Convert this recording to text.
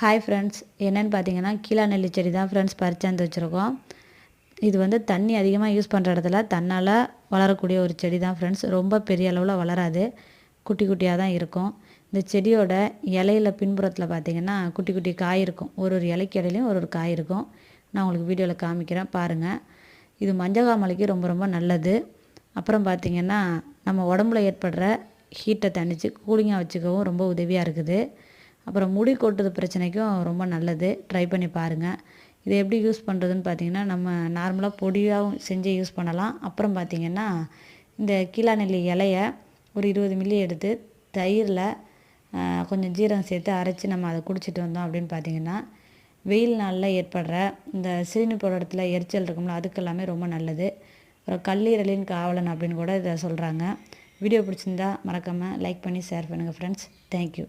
Hi friends, என்னென்னு பார்த்தீங்கன்னா கீழா நெல்லி செடி தான் ஃப்ரெண்ட்ஸ் பறிச்சாந்து வச்சுருக்கோம். இது வந்து தண்ணி அதிகமாக யூஸ் பண்ணுற இடத்துல தன்னால் வளரக்கூடிய ஒரு செடி தான் ஃப்ரெண்ட்ஸ். ரொம்ப பெரிய அளவில் வளராது, குட்டி குட்டியாக தான் இருக்கும். இந்த செடியோட இலையில பின்புறத்தில் பார்த்திங்கன்னா குட்டி குட்டி காய் இருக்கும். ஒரு ஒரு இலைக்கு இடையிலையும் ஒரு ஒரு காய் இருக்கும். நான் உங்களுக்கு வீடியோவில் காமிக்கிறேன் பாருங்கள். இது மஞ்சக்காமலைக்கு ரொம்ப ரொம்ப நல்லது. அப்புறம் பார்த்திங்கன்னா நம்ம உடம்புல ஏற்படுற ஹீட்டை தணித்து கூலிங்காக வச்சுக்கவும் ரொம்ப உதவியாக இருக்குது. அப்புறம் முடி கொட்டுறது பிரச்சனைக்கும் ரொம்ப நல்லது. ட்ரை பண்ணி பாருங்கள். இதை எப்படி யூஸ் பண்ணுறதுன்னு பார்த்தீங்கன்னா, நம்ம நார்மலாக பொடியாகவும் செஞ்சு யூஸ் பண்ணலாம். அப்புறம் பார்த்திங்கன்னா இந்த கீழா நெல்லி இலைய ஒரு 20 மில்லி எடுத்து தயிரில் கொஞ்சம் ஜீரகம் சேர்த்து அரைச்சி நம்ம அதை குடிச்சிட்டு வந்தோம் அப்படின்னு பார்த்திங்கன்னா, வெயில் நாளில் ஏற்படுற இந்த சிறுநீர் இடத்துல எரிச்சல் இருக்கும்ல, அதுக்கெல்லாமே ரொம்ப நல்லது. அப்புறம் கல்லீரலின் காவலன் அப்படின்னு கூட இதை சொல்கிறாங்க. வீடியோ பிடிச்சிருந்தா மறக்காமல் லைக் பண்ணி ஷேர் பண்ணுங்கள் ஃப்ரெண்ட்ஸ். தேங்க்யூ.